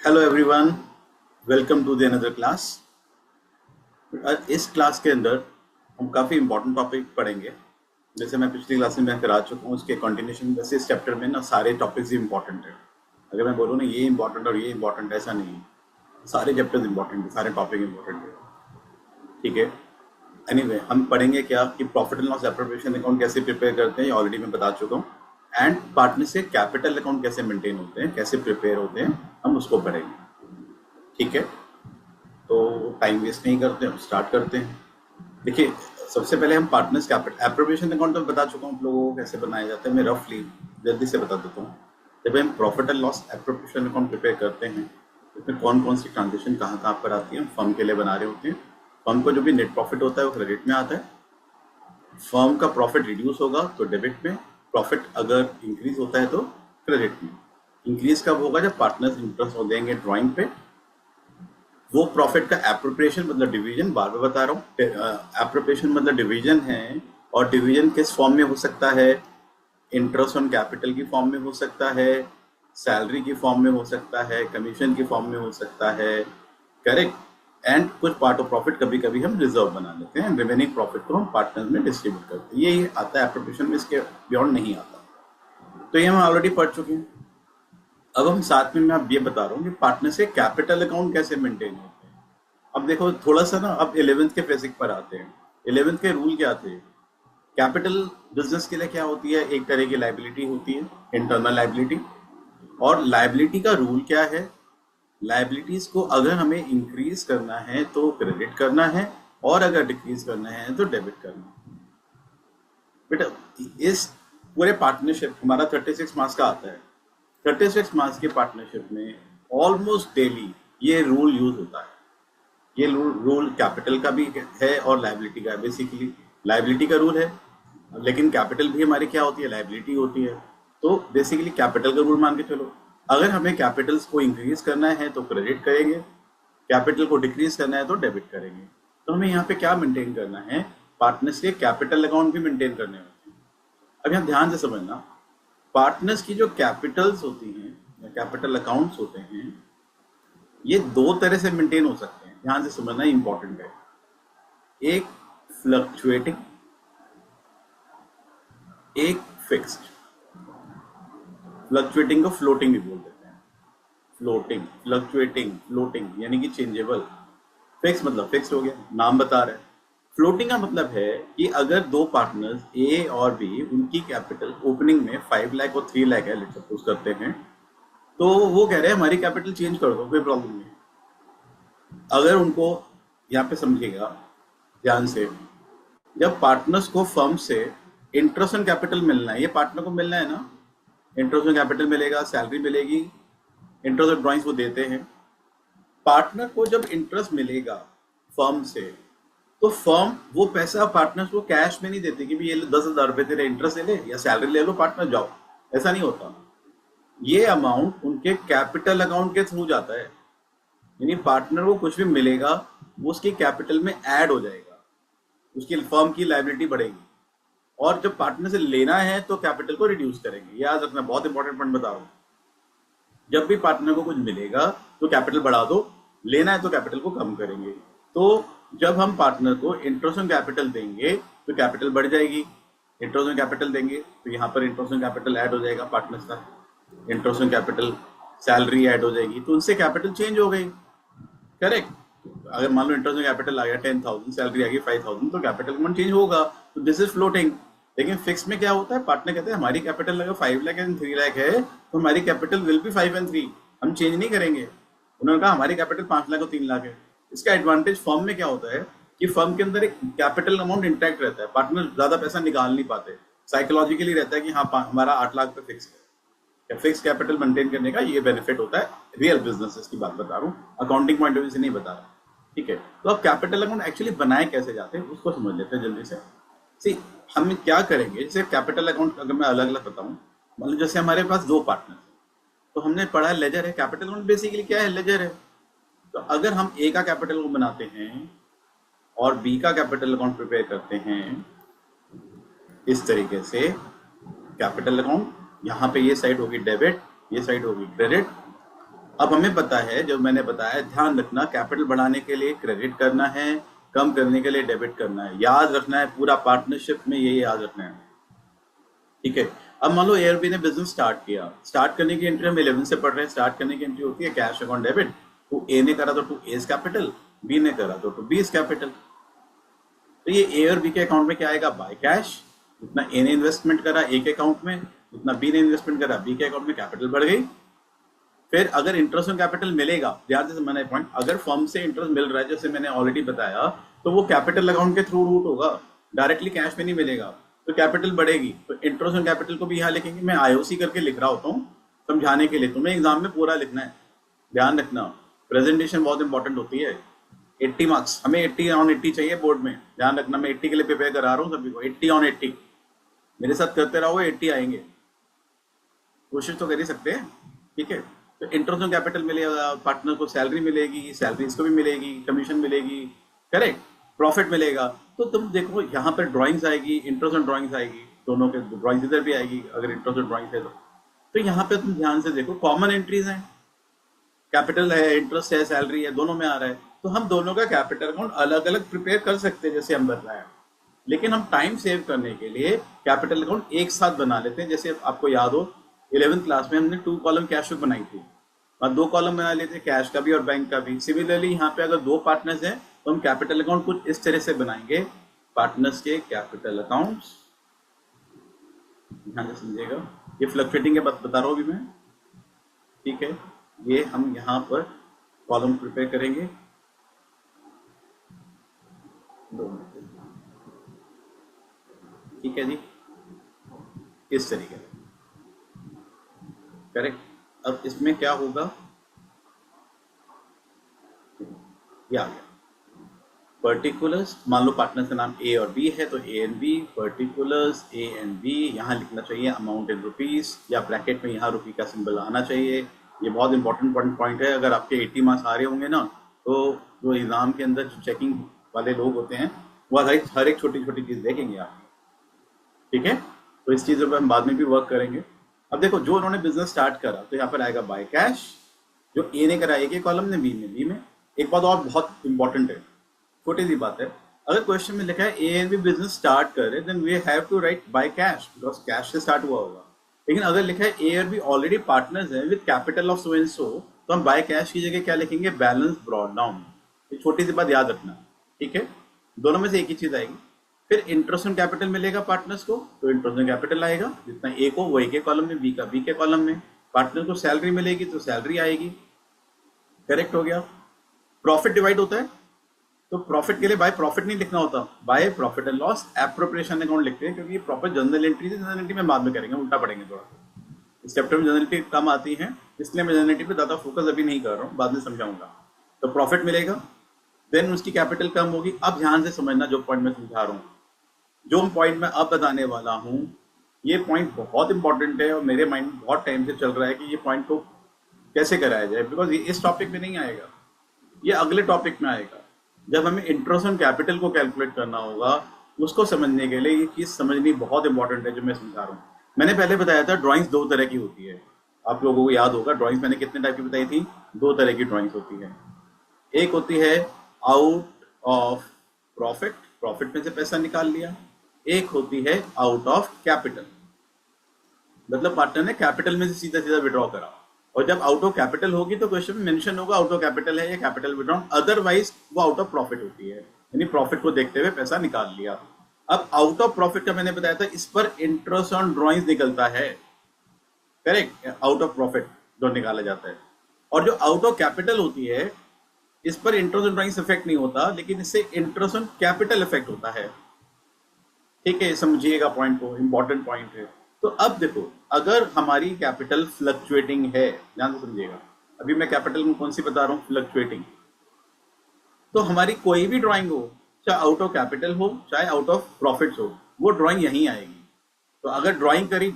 Hello everyone, welcome to the another class. इस class के अंदर हम काफ़ी इंपॉर्टेंट टॉपिक पढ़ेंगे। जैसे मैं पिछली क्लास में मैं करा चुका हूँ, उसके कंटिन्यूशन। वैसे इस चैप्टर में ना सारे टॉपिक्स ही इंपॉर्टेंट है। अगर मैं बोलूँ ना ये इंपॉर्टेंट और ये इंपॉर्टेंट, ऐसा नहीं है। सारे चैप्टर्स इंपॉर्टेंट है, सारे टॉपिक इंपॉर्टेंट है। ठीक है। एनीवे हम पढ़ेंगे क्या कि profit and loss appropriation account कैसे प्रिपेयर करते हैं, ये ऑलरेडी मैं बता चुका हूँ। एंड पार्टनर से कैपिटल अकाउंट कैसे मेंटेन होते हैं, कैसे प्रिपेयर होते हैं, हम उसको पढ़ेंगे। ठीक है, तो टाइम वेस्ट नहीं करते, हम स्टार्ट करते हैं। देखिए, सबसे पहले हम पार्टनर्स कैपिटल एप्रोप्रिएशन अकाउंट तो बता चुका हूँ आप लोगों को कैसे बनाया जाता है। मैं रफली जल्दी से बता देता हूँ। जब हम profit and loss appropriation account prepare करते हैं, इसमें कौन कौन सी ट्रांजेक्शन कहाँ कहाँ पर आती है। फर्म के लिए बना रहे होते हैं। फर्म को जो भी नेट प्रॉफिट होता है वो क्रेडिट में आता है। फर्म का प्रॉफिट रिड्यूस होगा तो डेबिट में, प्रॉफिट अगर इंक्रीज होता है तो क्रेडिट में। इंक्रीज कब होगा? जब पार्टनर्स इंटरेस्ट हो देंगे ड्राइंग पे। वो प्रॉफिट का एप्रोप्रिएशन मतलब डिवीजन, बार बार बता रहा हूँ, एप्रोप्रिएशन मतलब डिवीजन है। और डिवीजन किस फॉर्म में हो सकता है? इंटरेस्ट ऑन कैपिटल की फॉर्म में हो सकता है, सैलरी की फॉर्म में हो सकता है, कमीशन की फॉर्म में हो सकता है। करेक्ट। एंड कुछ पार्ट ऑफ प्रॉफिट कभी कभी हम रिजर्व बना लेते हैं, रिमेनिंग प्रॉफिट को हम पार्टनर्स में डिस्ट्रीब्यूट करते हैं। ये आता है एप्रोप्रिएशन में, इसके बियॉन्ड नहीं आता। तो ये हम ऑलरेडी पढ़ चुके हैं। अब हम साथ में मैं अब ये बता रहा हूँ कि पार्टनर से कैपिटल अकाउंट कैसे मेंटेन होते हैं। अब देखो थोड़ा सा ना, अब 11th के बेसिक पर आते हैं। 11th के रूल क्या थे? कैपिटल बिजनेस के लिए क्या होती है? एक तरह की लाइबिलिटी होती है, इंटरनल लाइबिलिटी। और लाइबिलिटी का रूल क्या है? लाइबिलिटीज को अगर हमें इंक्रीज करना है तो क्रेडिट करना है, और अगर डिक्रीज करना है तो डेबिट करना है। बेटा, इस पूरे पार्टनरशिप हमारा 36 मार्क्स का आता है। 36 मार्क्स के पार्टनरशिप में ऑलमोस्ट डेली ये रूल यूज होता है। ये रूल कैपिटल का भी है और लाइबिलिटी का है। बेसिकली लाइबिलिटी का रूल है, लेकिन कैपिटल भी हमारी क्या होती है? लाइबिलिटी होती है। तो बेसिकली कैपिटल का रूल मान के चलो। अगर हमें कैपिटल्स को इंक्रीज करना है तो क्रेडिट करेंगे, कैपिटल को डिक्रीज करना है तो डेबिट करेंगे। तो हमें यहाँ पे क्या मेंटेन करना है? पार्टनर्स के कैपिटल अकाउंट भी मेंटेन करने होते हैं। अब यहाँ ध्यान से समझना, पार्टनर्स की जो कैपिटल्स होती हैं या कैपिटल अकाउंट्स होते हैं, ये दो तरह से मेंटेन हो सकते हैं। ध्यान से समझना, इंपॉर्टेंट है। एक फ्लक्चुएटिंग, एक फिक्स्ड। फ्लक्चुएटिंग को फ्लोटिंग भी बोल देते हैं। फ्लोटिंग, फ्लक्चुएटिंग, फ्लोटिंग यानी कि चेंजेबल। फिक्स मतलब फिक्स हो गया, नाम बता रहे हैं। फ्लोटिंग का मतलब है कि अगर दो पार्टनर्स ए और बी, उनकी कैपिटल ओपनिंग में 5 लाख और 3 लाख है, लेट्स सपोज करते हैं, तो वो कह रहे हैं हमारी कैपिटल चेंज कर दो, कोई प्रॉब्लम नहीं। अगर उनको, यहाँ पे समझिएगा ध्यान से, जब पार्टनर्स को फर्म से इंटरेस्ट ऑन कैपिटल मिलना है, ये पार्टनर को मिलना है ना, इंटरेस्ट ऑन कैपिटल मिलेगा, सैलरी मिलेगी, इंटरेस्ट ऑन ड्रॉइंग्स वो देते हैं। पार्टनर को जब इंटरेस्ट मिलेगा फर्म से, तो फर्म वो पैसा पार्टनर्स को कैश में नहीं देती कि भी ये 10,000 रुपये तेरे इंटरेस्ट ले ले या सैलरी ले लो, पार्टनर जाओ। ऐसा नहीं होता। ये अमाउंट उनके कैपिटल अकाउंट के थ्रू जाता है। यानी पार्टनर को कुछ भी मिलेगा वो उसकी कैपिटल में ऐड हो जाएगा, उसकी फर्म की लायबिलिटी बढ़ेगी। और जब पार्टनर से लेना है तो कैपिटल को रिड्यूस करेंगे। याद रखना, बहुत इंपॉर्टेंट पॉइंट बता रहा हूँ। जब भी पार्टनर को कुछ मिलेगा तो कैपिटल बढ़ा दो, लेना है तो कैपिटल को कम करेंगे। तो जब हम पार्टनर को इंटरेस्ट ऑन कैपिटल देंगे तो कैपिटल बढ़ जाएगी। इंटरेस्ट ऑन कैपिटल देंगे तो यहाँ पर इंटरेस्ट ऑन कैपिटल ऐड हो जाएगा पार्टनर्स का। Interest on capital, salary add हो जाएगी, तो उनसे कैपिटल चेंज हो गई। करेक्ट। अगर मान लो इंटरेस्ट ऑन कैपिटल आ गया 10,000, सैलरी आ गई 5,000, तो कैपिटल अमाउंट चेंज होगा। तो दिस इज फ्लोटिंग। लेकिन फिक्स में क्या होता है? पार्टनर कहते हैं हमारी कैपिटल अगर 5 लाख एंड 3 लाख है तो हमारी कैपिटल विल बी 5 एंड 3, हम चेंज नहीं करेंगे। उन्होंने कहा हमारी कैपिटल 5 लाख और 3 लाख है। इसका एडवांटेज फर्म में क्या होता है कि फर्म के अंदर एक कैपिटल अमाउंट इंटैक्ट रहता है, पार्टनर ज्यादा पैसा निकाल नहीं पाते। साइकोलॉजिकली रहता है कि हाँ हमारा 8 लाख पे फिक्स है। फिक्स कैपिटल मेंटेन करने का ये बेनिफिट होता है। रियल बिजनेसेस की बात बता रहा हूँ, अकाउंटिंग पॉइंट ऑफ व्यू से नहीं बता रहा। ठीक है। तो अब कैपिटल अकाउंट एक्चुअली बनाए कैसे जाते हैं उसको समझ लेते हैं जल्दी से। सी हम क्या करेंगे, जैसे कैपिटल अकाउंट अगर मैं अलग अलग बताऊं, मतलब जैसे हमारे पास दो पार्टनर, तो हमने पढ़ा है लेजर है। कैपिटल अकाउंट बेसिकली क्या है? लेजर है। तो अगर हम ए का कैपिटल को बनाते हैं और बी का कैपिटल अकाउंट प्रिपेयर करते हैं इस तरीके से, कैपिटल अकाउंट यहाँ पे ये साइड होगी डेबिट, ये साइड होगी क्रेडिट। अब हमें पता है, जो मैंने बताया, ध्यान रखना, कैपिटल बढ़ाने के लिए क्रेडिट करना है, कम करने के लिए डेबिट करना है, याद रखना है, पूरा पार्टनरशिप में ये याद रखना है। ठीक है। अब मान लो एआरबी ने बिजनेस स्टार्ट किया, स्टार्ट करने की एंट्री हम 11 से पढ़ रहे हैं। स्टार्ट करने की एंट्री होती है कैश अकाउंट डेबिट। टू ए ने करा तो टू एज कैपिटल, बी ने करा तो टू बी इज कैपिटल। तो ये ए और बी के अकाउंट में क्या आएगा? By cash. जितना ए ने इन्वेस्टमेंट करा ए के अकाउंट में, जितना बी ने इन्वेस्टमेंट करा बी के अकाउंट में, कैपिटल बढ़ गई। फिर अगर इंटरेस्ट ऑन कैपिटल मिलेगा, ध्यान से समझना पॉइंट, अगर फर्म से इंटरेस्ट मिल रहा है जैसे मैंने ऑलरेडी बताया, तो वो कैपिटल अकाउंट के थ्रू रूट होगा, डायरेक्टली कैश में नहीं मिलेगा, तो कैपिटल बढ़ेगी। तो इंटरेस्ट ऑन कैपिटल को भी यहाँ लिखेंगे। मैं आईओसी करके लिख रहा होता हूँ समझाने के लिए, तुम्हें एग्जाम में पूरा लिखना है, ध्यान रखना। प्रेजेंटेशन बहुत इंपॉर्टेंट होती है। 80 मार्क्स, हमें 80 ऑन 80 चाहिए बोर्ड में, ध्यान रखना। मैं 80 के लिए प्रिपेयर करा रहा हूँ सभी को, 80 ऑन 80 मेरे साथ करते रहो, 80 आएंगे। कोशिश तो कर ही सकते हैं। ठीक है। तो इंटरेस्ट ऑन कैपिटल मिलेगा, पार्टनर को सैलरी मिलेगी, सैलरी इसको भी मिलेगी, कमीशन मिलेगी, करेक्ट, प्रॉफिट मिलेगा। तो तुम देखो यहाँ पर ड्राइंग्स आएगी, इंटरेस्ट ऑन ड्राइंग्स आएगी, दोनों के ड्राइंग्स इधर भी आएगी अगर इंटरेस्ट ऑन ड्राइंग्स है तो यहाँ पे तुम ध्यान से देखो, कॉमन एंट्रीज हैं, कैपिटल है, इंटरेस्ट है, सैलरी है, दोनों में आ रहा है। तो हम दोनों का कैपिटल अकाउंट अलग अलग प्रिपेयर कर सकते हैं जैसे हम बताया, लेकिन हम टाइम सेव करने के लिए कैपिटल अकाउंट एक साथ बना लेते हैं। जैसे आपको याद हो 11th क्लास में हमने 2 कॉलम कैश बुक बनाई थी और 2 कॉलम बना लेते हैं, कैश का भी और बैंक का भी। सिमिलरली यहाँ पे अगर 2 पार्टनर्स हैं तो हम कैपिटल अकाउंट कुछ इस तरह से बनाएंगे, पार्टनर्स के कैपिटल अकाउंट्स, ध्यान से समझिएगा। ये फ्लक्चुएटिंग के बात बता रहा हूँ अभी मैं। ठीक है। ये हम यहाँ पर कॉलम प्रिपेयर करेंगे, 2 मिनट। ठीक है जी, इस तरीके से, करेक्ट। अब इसमें क्या होगा, ये आ गया पर्टिकुलर्स। मान लो पार्टनर्स का नाम ए और बी है तो A and B, particulars A and B. यहाँ लिखना चाहिए अमाउंट इन रुपीस, या ब्रैकेट में यहाँ रुपी का सिंबल आना चाहिए। ये बहुत इंपॉर्टेंट पॉइंट है। अगर आपके 80 मार्क्स आ रहे होंगे ना, तो जो एग्जाम के अंदर जो चेकिंग वाले लोग होते हैं वो हर एक छोटी छोटी चीज़ देखेंगे आप। ठीक है। तो इस चीज़ पर हम बाद में भी वर्क करेंगे। अब देखो, जो उन्होंने बिजनेस स्टार्ट करा तो यहाँ पर आएगा बाय कैश। जो ए ने करा ए के कॉलम ने, बी ने बी में। एक बात और बहुत इंपॉर्टेंट है, छोटी सी बात है, अगर क्वेश्चन में लिखा है A and B business start कर रहे, then we have to write by cash, because cash से स्टार्ट हुआ होगा। लेकिन अगर लिखा है ए और बी ऑलरेडी पार्टनर्स हैं with capital of so and so, तो हम बाय कैश की जगह क्या लिखेंगे? Balance brought down. ये छोटी सी बात याद रखना। ठीक है। दोनों में से एक ही चीज आएगी। फिर इंटरेस्ट ऑन कैपिटल मिलेगा पार्टनर्स को, तो इंटरेस्ट ऑन कैपिटल आएगा, जितना ए को वो ए के कॉलम में, बी का बी के कॉलम में। पार्टनर को सैलरी मिलेगी तो सैलरी आएगी, करेक्ट हो गया। प्रॉफिट डिवाइड होता है तो प्रॉफिट के लिए बाय प्रॉफिट नहीं लिखना होता, by profit and loss appropriation account लिखते हैं, क्योंकि ये प्रॉपर जनरल एंट्री है। जनरल एंट्री में बाद में करेंगे, उल्टा पढ़ेंगे थोड़ा। इस चैप्टर में जनरल एंट्री कम आती है, इसलिए मैं जनरल एंट्री पे ज़्यादा फोकस अभी नहीं कर रहा हूँ, बाद में समझाऊंगा। तो प्रॉफिट मिलेगा, देन उसकी कैपिटल कम होगी। अब ध्यान से समझना जो पॉइंट मैं समझा रहा हूँ, जो पॉइंट मैं अब बताने वाला हूँ, ये पॉइंट बहुत इंपॉर्टेंट है और मेरे माइंड में बहुत टाइम से चल रहा है कि ये पॉइंट को कैसे कराया जाए, बिकॉज ये इस टॉपिक में नहीं आएगा, ये अगले टॉपिक में आएगा। जब हमें इंटरेस्ट ऑन कैपिटल को कैलकुलेट करना होगा, उसको समझने के लिए ये चीज़ समझनी बहुत इंपॉर्टेंट है जो मैं समझा रहा हूँ। मैंने पहले बताया था ड्राइंग्स 2 तरह की होती है, आप लोगों को याद होगा। ड्राइंग्स मैंने कितने टाइप की बताई थी? 2 तरह की ड्राइंग्स होती है। एक होती है आउट ऑफ प्रॉफिट, प्रॉफिट में से पैसा निकाल लिया। एक होती है आउट ऑफ कैपिटल, मतलब पार्टनर ने कैपिटल में से सीधा सीधा विड्रॉ करा। और जब आउट ऑफ कैपिटल होगी तो क्वेश्चन में मेंशन होगा आउट ऑफ कैपिटल है या कैपिटल विड्रॉन, अदरवाइज वो आउट ऑफ प्रॉफिट होती है, यानी प्रॉफिट को देखते हुए पैसा निकाल लिया। अब आउट ऑफ प्रॉफिट का मैंने बताया था, इस पर इंटरेस्ट ऑन ड्रॉइंग्स निकलता है, करेक्ट, आउट ऑफ प्रॉफिट जो निकाला जाता है। और जो आउट ऑफ कैपिटल होती है, इस पर इंटरेस्ट ऑन ड्रॉइंग्स इफेक्ट नहीं होता, लेकिन इससे इंटरेस्ट ऑन कैपिटल इफेक्ट होता है। ठीक है, समझिएगा पॉइंट को, इंपॉर्टेंट पॉइंट है। तो अब देखो, अगर हमारी कैपिटल फ्लक्चुएटिंग है, ध्यान से समझिएगा, अभी मैं कैपिटल में कौन सी बता रहा हूँ? फ्लक्चुएटिंग। तो हमारी कोई भी ड्राइंग हो, चाहे आउट ऑफ कैपिटल हो चाहे आउट ऑफ प्रॉफिट्स हो, वो ड्राइंग यहीं आएगी। तो अगर ड्राइंग करी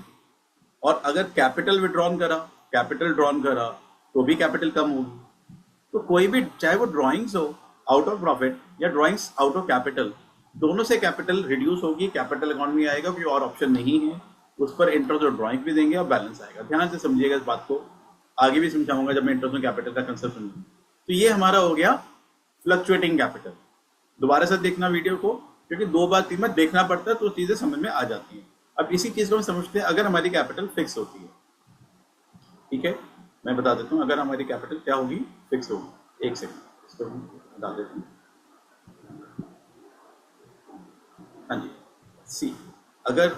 और अगर कैपिटल विड्रॉन करा, कैपिटल ड्रॉन करा, तो भी कैपिटल कम होगी। तो कोई भी, चाहे वो ड्राइंग्स हो आउट ऑफ प्रॉफिट या ड्राइंग्स आउट ऑफ कैपिटल, दोनों से कैपिटल रिड्यूस होगी, कैपिटल अकाउंट में आएगा, कोई और ऑप्शन नहीं है। उस पर इंटरेस्ट और ड्राइंग भी देंगे और बैलेंस आएगा। ध्यान से समझिएगा इस बात को। आगे भी समझाऊंगा जब मैं इंटरेस्ट ऑन कैपिटल का कंसेप्ट समझूंगा। तो ये हमारा हो गया फ्लक्चुएटिंग कैपिटल। दोबारा से देखना वीडियो को, क्योंकि 2 बार 3 बार देखना पड़ता है तो चीजें समझ में आ जाती हैं। अब इसी चीज को हम समझते हैं अगर हमारी कैपिटल फिक्स होती है। ठीक है, मैं बता देता हूँ अगर हमारी कैपिटल क्या होगी, फिक्स होगी। एक सेकंड इसको हम बता देते हैं। हाँ जी, सी अगर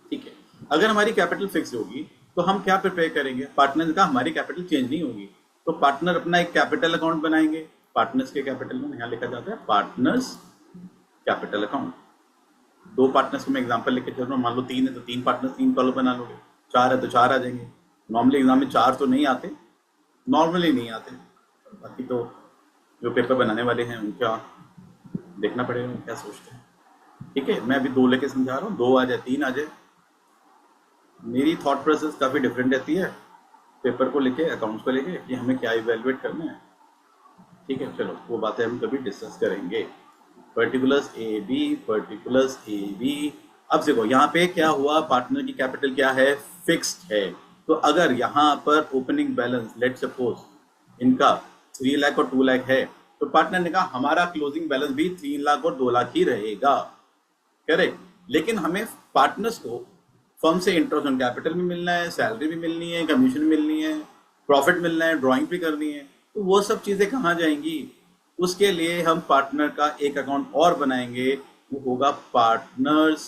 ठीक है, अगर हमारी कैपिटल फिक्स होगी तो हम क्या प्रिपेयर करेंगे, पार्टनर का हमारी कैपिटल चेंज नहीं होगी तो पार्टनर अपना एक कैपिटल अकाउंट बनाएंगे। पार्टनर्स के कैपिटल में यहाँ लिखा जाता है पार्टनर्स कैपिटल अकाउंट। 2 पार्टनर्स को मैं एग्जांपल लेके चल रहा हूँ, मान लो 3 है तो 3 पार्टनर्स 3 कॉलम बना लोगे, 4 है तो 4 आ जाएंगे। नॉर्मली एग्जाम में 4 तो नहीं आते, नॉर्मली नहीं आते, बाकी तो जो पेपर बनाने वाले हैं उनका देखना पड़ेगा वो क्या सोचते हैं। ठीक है, मैं अभी 2 लेके समझा रहा हूँ, 2 आ जाए 3 आ जाए। मेरी थॉट प्रोसेस काफ़ी डिफरेंट रहती है पेपर को लेके, अकाउंट्स को लेके, कि हमें क्या इवेलुएट करना है। ठीक है, चलो वो बातें हम कभी डिस्कस करेंगे। Particulars A B. अब देखो यहाँ पे क्या हुआ, पार्टनर की कैपिटल क्या है, फिक्स्ड है। तो अगर यहाँ पर ओपनिंग बैलेंस लेट सपोज इनका 3 लाख और 2 लाख है तो पार्टनर ने कहा हमारा क्लोजिंग बैलेंस भी 3 लाख और 2 लाख ही रहेगा। करेक्ट, लेकिन हमें पार्टनर्स को फर्म से इंटरेस्ट ऑन कैपिटल भी मिलना है, सैलरी भी मिलनी है, कमीशन मिलनी है, प्रॉफिट मिलना है, ड्राइंग भी करनी है। तो वो सब चीज़ें कहाँ जाएंगी, उसके लिए हम पार्टनर का एक अकाउंट और बनाएंगे, वो होगा पार्टनर्स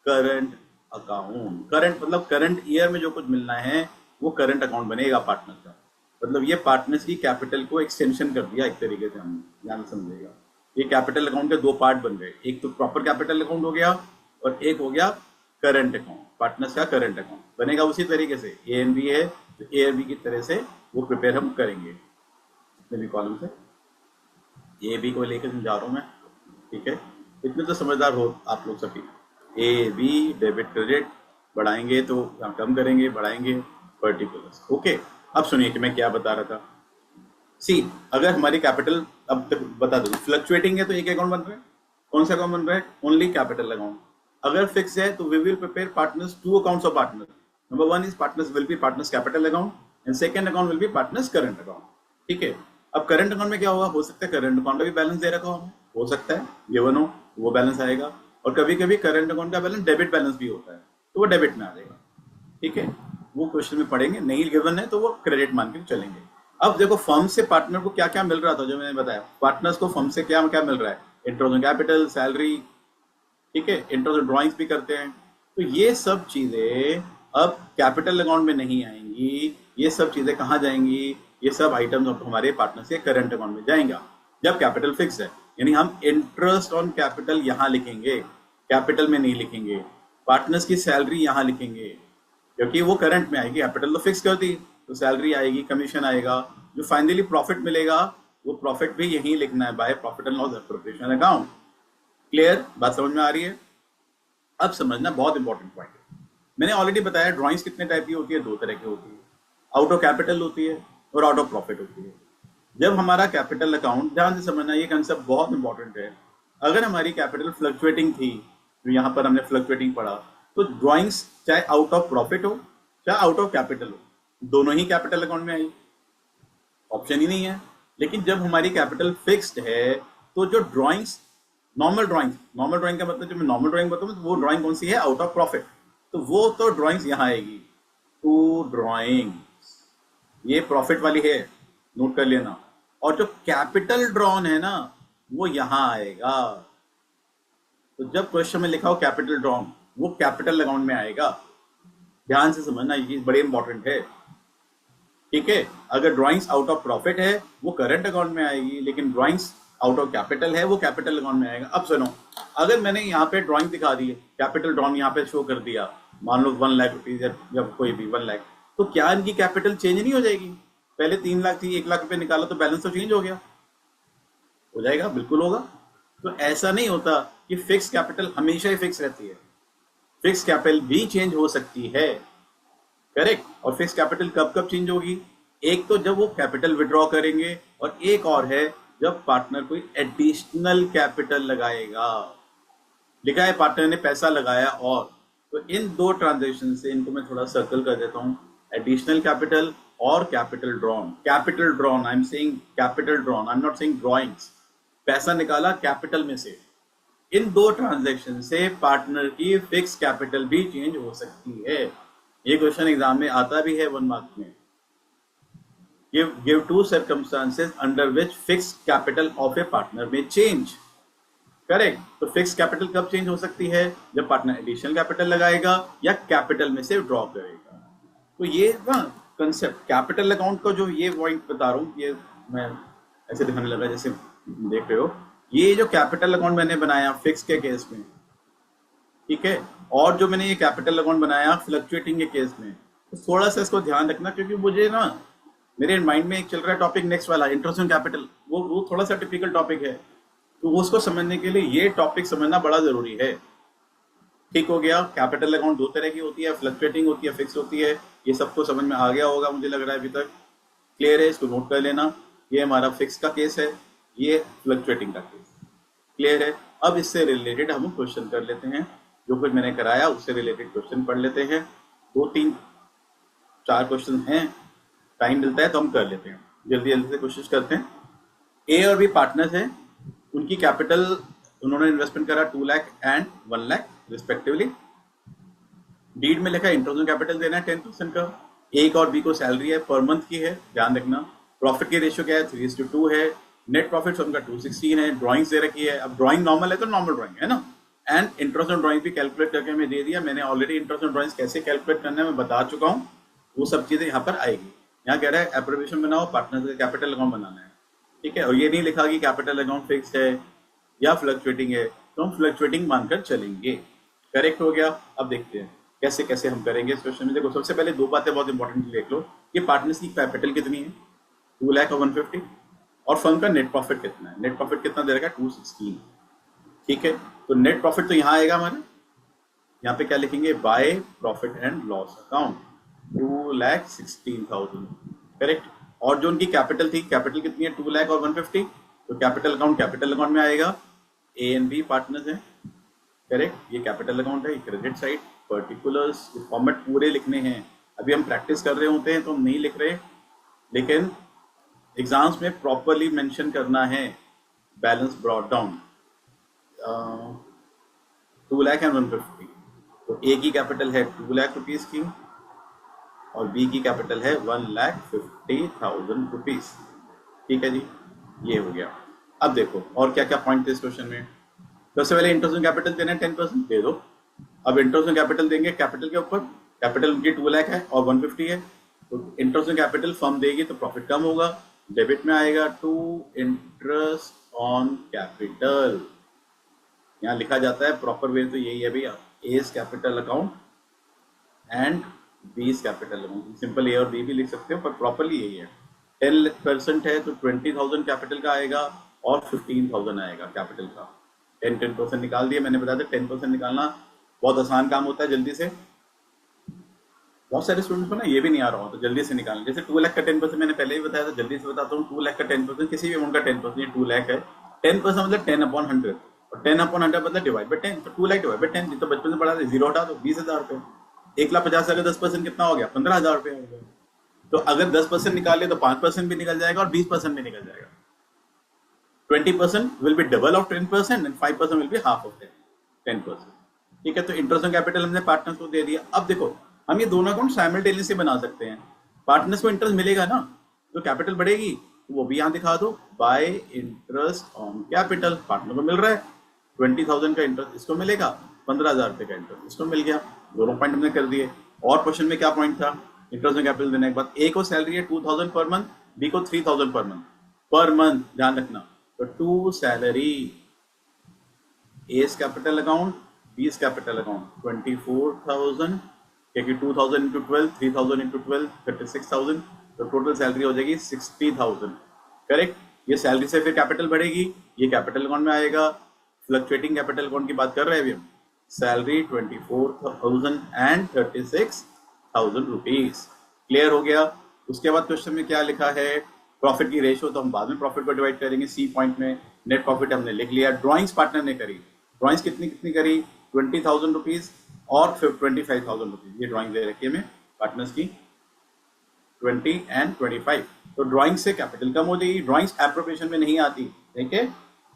करंट अकाउंट। करंट मतलब करंट ईयर में जो कुछ मिलना है वो करंट अकाउंट बनेगा पार्टनर का। मतलब ये पार्टनर्स की कैपिटल को एक्सटेंशन कर दिया एक तरीके से, हम ध्यान समझेगा। ये कैपिटल अकाउंट के 2 पार्ट बन गए, एक तो प्रॉपर कैपिटल अकाउंट हो गया और एक हो गया करंट अकाउंट। पार्टनर्स का करंट अकाउंट बनेगा उसी तरीके से, ए एन बी है तो ए एन बी की तरह से वो प्रिपेयर हम करेंगे। जितने भी कॉलम से ए बी को लेकर समझा रहा हूँ मैं। ठीक है, इतने तो समझदार हो आप लोग सभी। ए बी डेबिट क्रेडिट बढ़ाएंगे तो कम करेंगे, बढ़ाएंगे पर्टिकुलर्स। ओके, अब सुनिए कि मैं क्या बता रहा था। सी अगर हमारी कैपिटल, अब तक बता दो, फ्लक्चुएटिंग है तो एक अकाउंट बन रहा है। कौन सा अकाउंट बन रहा है, ओनली कैपिटल अकाउंट। अगर फिक्स है तो we will prepare partners 2 accounts of partner. Number 1 is partners will be partners capital account and second account will be partners current account. ठीक है, अब करंट अकाउंट में क्या होगा, हो सकता है करंट अकाउंट में भी बैलेंस दे रखा हो सकता है गिवन हो, वो बैलेंस आएगा। और कभी कभी करंट अकाउंट का बैलेंस डेबिट बैलेंस भी होता है तो वो डेबिट में आ जाएगा। ठीक है, वो क्वेश्चन में पढ़ेंगे, नहीं गिवन है तो वो क्रेडिट मान के चलेंगे। अब देखो फर्म से पार्टनर को क्या क्या मिल रहा था, जो मैंने बताया, पार्टनर्स को फर्म से क्या क्या मिल रहा है, इंटरेस्ट ऑन कैपिटल, सैलरी, ठीक है, इंटरेस्ट ऑन ड्रॉइंग्स भी करते हैं। तो ये सब चीजें अब कैपिटल अकाउंट में नहीं आएंगी, ये सब चीजें कहाँ जाएंगी, ये सब आइटम्स हमारे पार्टनर्स के करंट अकाउंट में जाएंगा जब कैपिटल फिक्स है। यानी हम इंटरेस्ट ऑन कैपिटल यहाँ लिखेंगे, कैपिटल में नहीं लिखेंगे। पार्टनर्स की सैलरी यहाँ लिखेंगे क्योंकि वो करंट में आएगी, कैपिटल तो फिक्स कर दी तो सैलरी आएगी, कमीशन आएगा, जो फाइनली प्रॉफिट मिलेगा वो प्रॉफिट भी यहीं लिखना है, by profit and loss appropriation account. Clear, बात समझ में आ रही है। अब समझना बहुत इंपॉर्टेंट पॉइंट है, मैंने ऑलरेडी बताया ड्राइंग्स कितने टाइप की होती है, 2 तरह की होती है, आउट ऑफ कैपिटल होती है और आउट ऑफ प्रॉफिट होती है। जब हमारा कैपिटल अकाउंट, ध्यान से समझना ये कंसेप्ट बहुत इंपॉर्टेंट है, अगर हमारी कैपिटल फ्लक्चुएटिंग थी, तो यहाँ पर हमने फ्लक्चुएटिंग पढ़ा, तो ड्राइंग्स चाहे आउट ऑफ प्रॉफिट हो चाहे आउट ऑफ कैपिटल हो, दोनों ही कैपिटल अकाउंट में आई, ऑप्शन ही नहीं है। लेकिन जब हमारी कैपिटल फिक्स्ड है तो जो ड्राइंग्स, नॉर्मल ड्राइंग का मतलब, जब मैं नॉर्मल ड्राइंग बताऊँ तो वो ड्राइंग कौन सी है, आउट ऑफ प्रॉफिट, तो वो तो ड्राइंग्स यहाँ आएगी। 2 ड्राइंग्स ये प्रॉफिट वाली है, नोट कर लेना। और जो कैपिटल ड्रॉन है ना वो यहाँ आएगा। तो जब क्वेश्चन में लिखा हो कैपिटल ड्रॉन, वो कैपिटल अकाउंट में आएगा। ध्यान से समझना, ये बड़ी इंपॉर्टेंट है। ठीक है, अगर ड्राइंग्स आउट ऑफ प्रॉफिट है वो करंट अकाउंट में आएगी, लेकिन ड्राइंग्स आउट ऑफ कैपिटल है वो कैपिटल अकाउंट में आएगा। अब सुनो, अगर मैंने यहाँ पे ड्राइंग दिखा दी है, कैपिटल ड्रॉन यहाँ पे शो कर दिया, मान लो 1 लाख रुपीज या कोई भी 1 लाख, तो क्या इनकी कैपिटल चेंज नहीं हो जाएगी? पहले 3 लाख थी, 1 लाख रुपए निकाला तो बैलेंस तो चेंज हो गया, हो जाएगा, बिल्कुल होगा। तो ऐसा नहीं होता कि फिक्स कैपिटल हमेशा ही फिक्स रहती है, फिक्स कैपिटल भी चेंज हो सकती है। करेक्ट। और फिक्स कैपिटल कब कब चेंज होगी? एक तो जब वो कैपिटल विड्रॉ करेंगे, और एक और है जब पार्टनर कोई एडिशनल कैपिटल लगाएगा। लिखा है पार्टनर ने पैसा लगाया, और तो इन दो ट्रांजेक्शन से इनको मैं थोड़ा सर्कल कर देता हूँ, एडिशनल कैपिटल और capital drawn. Capital drawn, I am saying capital drawn, I am not saying drawings. पैसा निकाला कैपिटल में से। इन दो ट्रांजैक्शन से पार्टनर की फिक्स कैपिटल भी चेंज हो सकती है। ये क्वेश्चन एग्जाम में आता भी है 1 मार्क में। give 2 circumstances under which fixed capital of a partner may change। Correct. तो फिक्स कैपिटल कब चेंज हो सकती है? जब पार्टनर एडिशनल कैपिटल लगाएगा या कैपिटल में से ड्रॉ करेगा। तो ये ना कंसेप्ट कैपिटल अकाउंट का जो ये पॉइंट बता रहा हूँ, ये मैं ऐसे दिखाने लगा जैसे देख रहे हो। ये जो कैपिटल अकाउंट मैंने बनाया फिक्स के केस में, ठीक है, और जो मैंने ये कैपिटल अकाउंट बनाया फ्लक्चुएटिंग के केस में, तो थोड़ा सा इसको ध्यान रखना, क्योंकि मुझे ना मेरे माइंड में एक चल रहा है टॉपिक नेक्स्ट वाला इंटरेस्ट ऑन कैपिटल, वो थोड़ा सा टिपिकल टॉपिक है, तो उसको समझने के लिए ये टॉपिक समझना बड़ा जरूरी है। ठीक हो गया। कैपिटल अकाउंट दो तरह की होती है, फ्लक्चुएटिंग होती है, फिक्स होती है। ये सबको समझ में आ गया होगा मुझे लग रहा है अभी तक। क्लियर है? इसको नोट कर लेना। ये हमारा फिक्स का केस है, ये फ्लक्चुएटिंग का केस। क्लियर है? अब इससे रिलेटेड हम क्वेश्चन कर लेते हैं, जो कुछ मैंने कराया उससे रिलेटेड क्वेश्चन पढ़ लेते हैं। 2 3 4 क्वेश्चन हैं, टाइम मिलता है तो हम कर लेते हैं, जल्दी जल्दी से कोशिश करते हैं। ए और बी पार्टनर्स हैं, उनकी कैपिटल उन्होंने इन्वेस्टमेंट करा 2 lakh and 1 lakh respectively. Deed में लिखा इंटरेस्ट ऑन कैपिटल देना है 10% का। ए और बी को सैलरी है, पर मंथ की है, ध्यान रखना। प्रॉफिट की रेशियो क्या है? 3:2 है। नेट प्रॉफिट उनका 216 है। ड्राइंग्स दे रखी है, अब ड्राइंग नॉर्मल है तो नॉर्मल ड्राइंग है ना। एंड इंटरेस्ट ऑन ड्राइंग भी कैलकुलेट करके मैं दे दिया। मैंने ऑलरेडी इंटरेस्ट ऑन ड्राइंग्स कैसे कैलकुलेट करना है मैं बता चुका हूँ, वो सब चीजें यहाँ पर आएगी। यहाँ कह रहा है एप्रोवेशन बनाओ, पार्टनर का कैपिटल अकाउंट बनाना है, ठीक है। और ये नहीं लिखा कि कैपिटल अकाउंट फिक्स है या फ्लक्चुएटिंग है, तो हम फ्लक्चुएटिंग मानकर चलेंगे। करेक्ट हो गया। अब देखते हैं कैसे कैसे हम करेंगे इस क्वेश्चन में। देखो सबसे पहले 2 बातें बहुत इंपॉर्टेंट देख लो कि पार्टनर्स की कैपिटल कितनी है, 2 लाख और 150, और फर्म का नेट प्रॉफिट कितना है। नेट प्रॉफिट कितना दे रखा है? 216, ठीक है। तो नेट प्रॉफिट तो यहाँ आएगा हमारा, यहाँ पे क्या लिखेंगे? By profit and loss account 2,16,000, correct. और जो उनकी कैपिटल थी, कैपिटल कितनी है? 2 लाख और 150, तो कैपिटल अकाउंट में आएगा। ए एंड बी पार्टनर्स हैं, करेक्ट। ये कैपिटल अकाउंट है, क्रेडिट साइड, पर्टिकुलर्स, फॉर्मेट पूरे लिखने हैं। अभी हम प्रैक्टिस कर रहे होते हैं तो हम नहीं लिख रहे, लेकिन एग्जाम्स में प्रॉपरली मेंशन करना है। Balance brought down 2 lakh and 150, तो ए की कैपिटल है 2 लाख रुपीज की और बी की कैपिटल है 1,50,000 रुपीज, ठीक है जी। ये हो गया। अब देखो और क्या क्या पॉइंट थे इस क्वेश्चन में। सबसे पहले इंटरेस्ट ऑन कैपिटल देना है 10% दे दो। अब इंटरेस्ट ऑन कैपिटल देंगे कैपिटल के ऊपर, कैपिटल उनकी 2 लाख है और 150 है, तो इंटरेस्ट ऑन कैपिटल फर्म देगी तो प्रॉफिट कम होगा, डेबिट में आएगा टू इंटरेस्ट ऑन कैपिटल। यहाँ लिखा जाता है प्रॉपर वे तो यही है भैया, A's capital account and B's capital account. Simple A और बी भी लिख सकते हो पर प्रॉपरली यही है। 10% है तो 20,000 कैपिटल का आएगा और 15,000 आएगा कैपिटल का। 10% निकाल दिया मैंने, बताया था 10% निकालना बहुत आसान काम होता है जल्दी से। बहुत सारे स्टूडेंट्स को ना ये भी नहीं आ रहा हो तो जल्दी से निकालना। जैसे 2 लाख का 10% मैंने पहले ही बताया था, जल्दी से बताता हूँ। 2 लाख का 10%, किसी भी अमाउंट का 10%, 2 लाख है, 10% मतलब 10/100 और 10/100 मतलब डिवाइड बाय 10, तो 2 लाख डिवाइड बाय 10। तो बचपन से पढ़ा था, 0 हटा दो 20,000 रुपये। 1,50,000 का 10% कितना हो गया? 15,000 रुपये हो गया। तो अगर 10% निकाले तो 5% भी निकल जाएगा और 20% भी निकल जाएगा। 20% will be double of 10% and 5% will be half of 10%, ठीक है। तो इंटरेस्ट ऑन कैपिटल हमने पार्टनर्स को दे दिया। अब देखो हम ये दोनों अकाउंट साइमल्टेनियसली बना सकते हैं। पार्टनर्स को इंटरेस्ट मिलेगा ना तो कैपिटल बढ़ेगी, तो वो भी यहाँ दिखा दो, bye interest on capital. Partner को मिल रहा है 20,000 का इंटरेस्ट, इसको मिलेगा 15,000 रुपये का इंटरेस्ट, इसको मिल गया। दोनों पॉइंट हमने कर दिए। और क्वेश्चन में क्या पॉइंट था? इंटरेस्ट ऑन कैपिटल देने के बाद ए को सैलरी है 2,000 पर मंथ, बी को 3,000 पर मंथ, ध्यान रखना। तो to salary, as capital account, B's capital account 24,000, क्योंकि 2,000 इंटू 12, 3,000 इंटू 12, 36,000, तो टोटल सैलरी हो जाएगी 60,000, करेक्ट। ये सैलरी से फिर कैपिटल बढ़ेगी, ये कैपिटल अकाउंट में आएगा। फ्लक्चुएटिंग कैपिटल अकाउंट की बात कर रहे हैं अभी हम। Salary 24,000 and 36 20,000 rupees. क्लियर हो गया। उसके बाद क्वेश्चन में क्या लिखा है, प्रॉफिट की रेशियो तो हम बाद में प्रॉफिट को डिवाइड करेंगे, सी पॉइंट में। नेट प्रॉफिट हमने लिख लिया। ड्राइंग्स पार्टनर ने करी, ड्राइंग्स कितनी कितनी करी, 20,000 रुपीज और फिर 25,000 रुपीज। ये ड्राइंग दे रखी है हमें पार्टनर्स की 20 एंड 25। तो ड्राइंग से कैपिटल कम हो जाएगी, ड्राइंग्स एप्रोप्रिएशन में नहीं आती, ठीक है।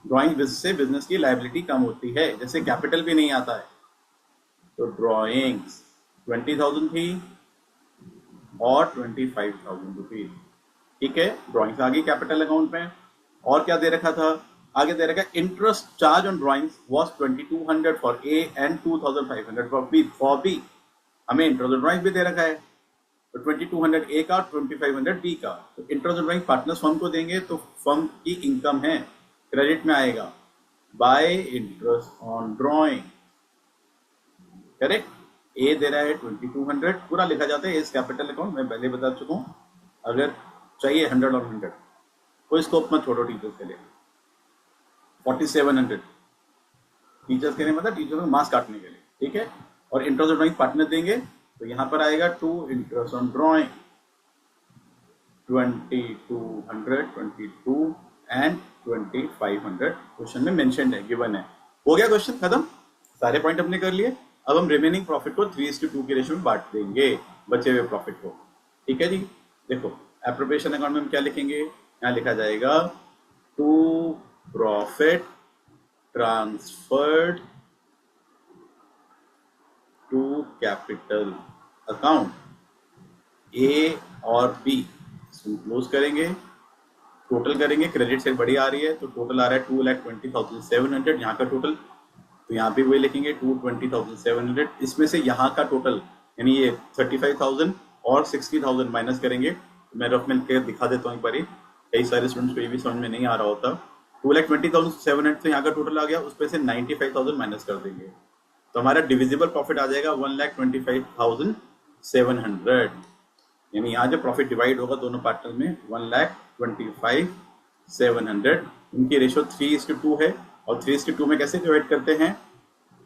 ड्राइंग से बिजनेस की लायबिलिटी कम होती है, जैसे कैपिटल भी नहीं आता है। तो ड्राइंग्स 20,000 थी और 25,000 रुपीज, ठीक है। ड्राइंग्स आ गई कैपिटल अकाउंट में। और क्या दे रखा था, आगे दे रखा interest charge on drawings was 2200 for A and 2500 for B. हमें इंटरेस्ट ऑन ड्राइंग्स भी दे रखा है, तो 2200 ए का, 2500 बी का। तो interest on drawing partners firm को देंगे तो फर्म की इनकम है, क्रेडिट में आएगा by interest on drawing, correct. A दे रहा है 2200, पूरा लिखा जाता है इस कैपिटल अकाउंट, मैं पहले बता चुका हूँ। अगर चाहिए 100 और 100, कोई स्कोप मत छोड़ो टीचर्स के लिए। 4700 टीचर्स के लिए, मतलब टीचर्स को मार्क्स काटने के लिए, ठीक है। और इंटरेस्ट ऑन ड्राइंग पार्टनर देंगे तो यहाँ पर आएगा 2 interest on drawing 2200, 22 and 2500 question में मेंशन है, गिवन है। हो गया क्वेश्चन खत्म, सारे पॉइंट हमने कर लिए। अब हम रिमेनिंग प्रॉफिट को 3:2 के रेशियो में बांट देंगे बचे हुए प्रॉफिट को, ठीक है जी। देखो एप्रोप्रिएशन अकाउंट में हम क्या लिखेंगे, यहाँ लिखा जाएगा to profit transferred to capital account, A और बी क्लोज करेंगे, टोटल करेंगे। क्रेडिट से बड़ी आ रही है तो टोटल आ रहा है 2,20,700, यहाँ का टोटल। तो यहाँ पे वही लिखेंगे 220,700। इसमें से यहाँ का टोटल यानी ये 35,000 और 60,000 माइनस करेंगे। मैं रफ में दिखा देता हूँ एक बारी, कई सारे स्टूडेंट्स को ये भी समझ में नहीं आ रहा होता। 2,20,700 तो यहाँ का टोटल आ गया, उसमें से 95,000 माइनस कर देंगे तो हमारा डिविजिबल प्रॉफिट आ जाएगा 1,25,700। यानी यहाँ जो प्रॉफिट डिवाइड होगा दोनों पार्टनर में 1,25,700। उनकी रेशियो 3:2 है, और 3:2 में कैसे डिवाइड करते हैं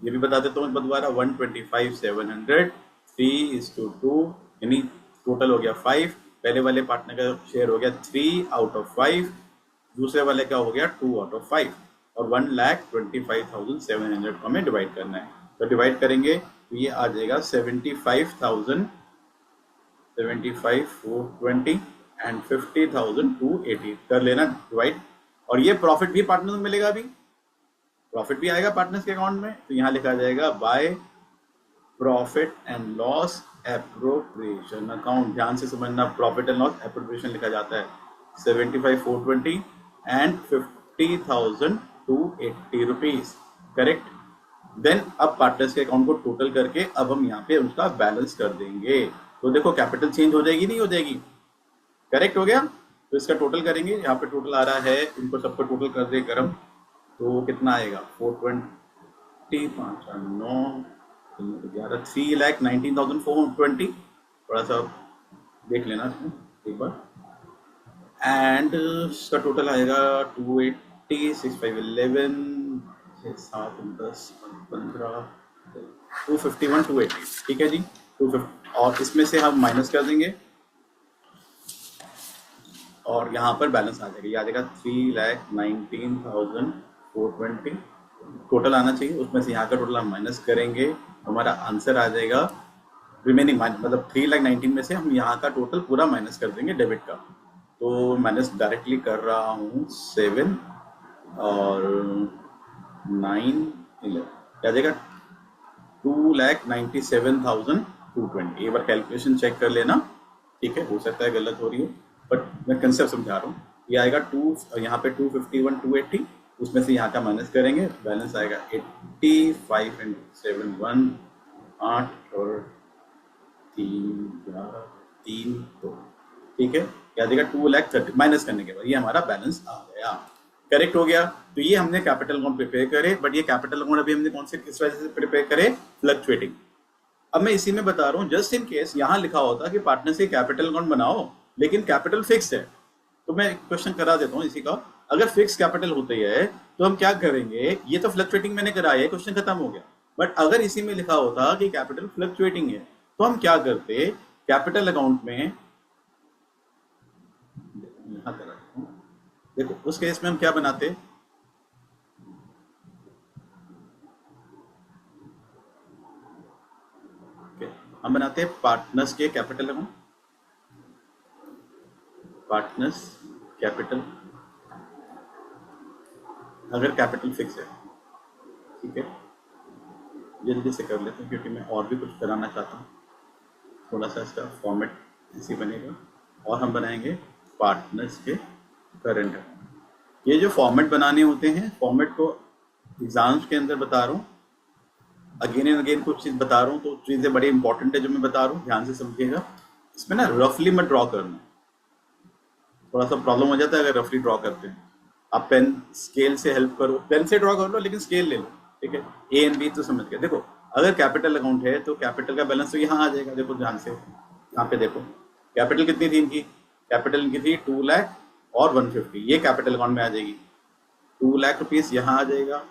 ये भी बता देता हूँ दोबारा। 1,25,700 3:2 यानी टोटल हो गया 5। पहले वाले पार्टनर का शेयर हो गया 3 आउट ऑफ 5, दूसरे वाले का हो गया 2 आउट ऑफ 5, और 1,25,700 को हमें डिवाइड करना है। तो डिवाइड करेंगे तो ये आ जाएगा 75,000, 75,420 एंड 50,280 कर लेना डिवाइड। और ये प्रॉफिट भी पार्टनर में मिलेगा, अभी प्रॉफिट भी आएगा पार्टनर्स के अकाउंट में। तो यहाँ लिखा जाएगा by profit and loss appropriation account. ध्यान से समझना, प्रॉफिट एंड लॉस एप्रोप्रिएशन लिखा जाता है 75,420 एंड 50,280 रुपीज, करेक्ट। देन अब पार्टनर्स के अकाउंट को टोटल करके अब हम यहाँ पे उसका बैलेंस कर देंगे। तो देखो कैपिटल चेंज हो जाएगी, नहीं हो जाएगी, करेक्ट हो गया। तो इसका टोटल करेंगे, यहाँ पे टोटल आ रहा है, इनको सबको टोटल कर दे गरम, तो कितना आएगा 420, 5 और 9 11, 3,19,420। थोड़ा सा देख लेना एक बार। एंड इसका टोटल आएगा 280, 6, 5, 11, 7, 10, 15, 251, 280, ठीक है जी 250। और इसमें से हम माइनस कर देंगे और यहाँ पर बैलेंस आ जाएगा, ये आ जाएगा 3,19,420 टोटल आना चाहिए। उसमें से यहाँ का टोटल हम माइनस करेंगे, हमारा आंसर आ जाएगा रिमेनिंग, मतलब 3,19,000 में से हम यहाँ का टोटल पूरा माइनस कर देंगे डेबिट का। तो माइनस डायरेक्टली कर रहा हूँ 7 और 9, 11 क्या आ जाएगा 2,97,220। एक बार कैलकुलेशन चेक कर लेना, ठीक है, हो सकता है गलत हो रही हो, बट मैं कंसेप्ट समझा रहा हूँ। ये आएगा 2, यहाँ पे 251, 280, उसमें से यहाँ का माइनस करेंगे, बैलेंस आएगा 85 एंड 7 1 8 और 3 11 3 2, ठीक है। क्या देगा 2,30,000 माइनस करने के बाद ये हमारा बैलेंस आ गया, करेक्ट हो गया। तो ये हमने कैपिटल अकाउंट प्रिपेयर करे, बट ये कैपिटल अकाउंट अभी हमने कौन से किस वजह से प्रिपेयर करे, फ्लक्चुएटिंग। अब मैं इसी में बता रहा हूँ, जस्ट इन केस यहाँ लिखा होता कि पार्टनर से कैपिटल अकाउंट बनाओ लेकिन कैपिटल फिक्स है, तो मैं क्वेश्चन करा देता हूँ इसी का। अगर फिक्स कैपिटल होती है तो हम क्या करेंगे, ये तो फ्लक्चुएटिंग मैंने कराया है, क्वेश्चन खत्म हो गया। बट अगर इसी में लिखा होता कि कैपिटल फ्लक्चुएटिंग है तो हम क्या करते, कैपिटल अकाउंट में यहां कर रखता हूं, देखो उस केस में हम क्या बनाते, हम बनाते हैं पार्टनर्स के कैपिटल अकाउंट, पार्टनर्स कैपिटल, अगर कैपिटल फिक्स है, ठीक है। जल्दी से कर लेते हैं क्योंकि मैं और भी कुछ कराना चाहता हूँ, थोड़ा सा इसका फॉर्मेट ऐसे बनेगा, और हम बनाएंगे पार्टनर्स के करंट अकाउंट। ये जो फॉर्मेट बनाने होते हैं, फॉर्मेट को एग्जाम्स के अंदर बता रहा हूँ, अगेन एंड अगेन कुछ चीज़ बता रहा हूँ, तो चीज़ें बड़ी इंपॉर्टेंट है जो मैं बता रहा हूँ, ध्यान से समझिएगा। इसमें ना रफली मत ड्रॉ करना, थोड़ा सा प्रॉब्लम हो जाता है अगर रफली ड्रॉ करते हैं। आप पेन स्केल से हेल्प करो, पेन से ड्रॉ कर लो लेकिन स्केल ले लो, ठीक है। ए एंड बी तो समझ गए। देखो अगर कैपिटल अकाउंट है तो कैपिटल का बैलेंस तो यहाँ आ जाएगा, देखो ध्यान से, यहाँ पे देखो कैपिटल कितनी थी इनकी, कैपिटल इनकी थी 2 लाख और 150, ये कैपिटल अकाउंट में आ जाएगी। 2 लाख रुपीज यहाँ आ जाएगा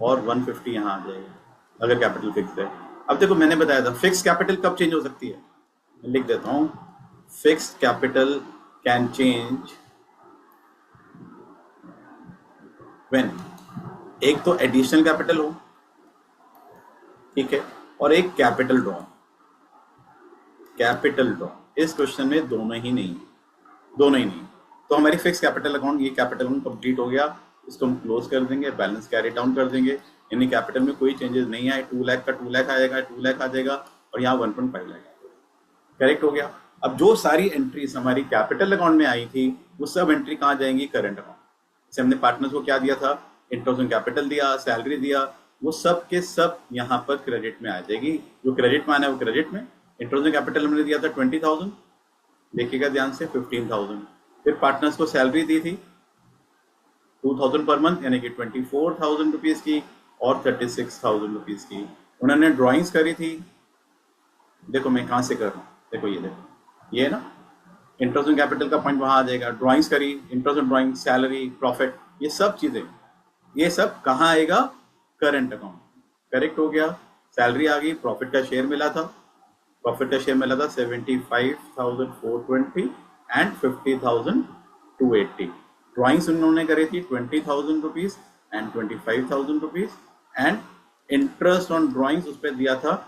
और 150 यहाँ आ जाएगा अगर कैपिटल फिक्स है। अब देखो मैंने बताया था फिक्स कैपिटल कब चेंज हो सकती है, मैं लिख देता हूँ, fix capital can change when एक तो एडिशनल कैपिटल हो, ठीक है, और एक कैपिटल ड्रॉ। कैपिटल ड्रॉ इस क्वेश्चन में दोनों ही नहीं, दोनों ही नहीं। तो हमारी फिक्स कैपिटल अकाउंट, ये कैपिटल अकाउंट कंप्लीट हो गया, इसको हम क्लोज कर देंगे, बैलेंस कैरी डाउन कर देंगे, यानी कैपिटल में कोई चेंजेस नहीं आए। 2 लाख का 2 लाख आएगा, 2 लाख आ जाएगा, और यहाँ 1.5 लाख आएगा, करेक्ट हो गया। अब जो सारी एंट्रीज हमारी कैपिटल अकाउंट में आई थी वो सब एंट्री कहाँ जाएंगी, करंट अकाउंट। जैसे हमने पार्टनर्स को क्या दिया था, इंटरेस्ट ऑन कैपिटल दिया, सैलरी दिया, वो सब के सब यहाँ पर क्रेडिट में आ जाएगी। जो क्रेडिट में आना है वो क्रेडिट में। इंटरेस्ट ऑन कैपिटल हमने दिया था 20,000, देखिएगा ध्यान से 15,000। फिर पार्टनर्स को सैलरी दी थी 2,000 पर मंथ, यानी कि 24,000 रुपीज की और 36,000 रुपीज की। उन्होंने ड्राइंग्स करी थी, देखो मैं कहाँ से कर रहा हूँ, देखो ये देखो, ये ना इंटरेस्ट ऑन कैपिटल का पॉइंट वहां आ जाएगा। ड्राइंग्स करी, interest on drawing, salary, profit, ये सब चीजें, ये सब कहाँ आएगा, करंट अकाउंट, करेक्ट हो गया। सैलरी आ गई, प्रॉफिट का शेयर मिला था, प्रॉफिट का शेयर मिला था 75,420 एंड 50,280। ड्राइंग्स उन्होंने करी थी 20,000 rupees and 25,000 rupees, and interest on drawings उस पर दिया था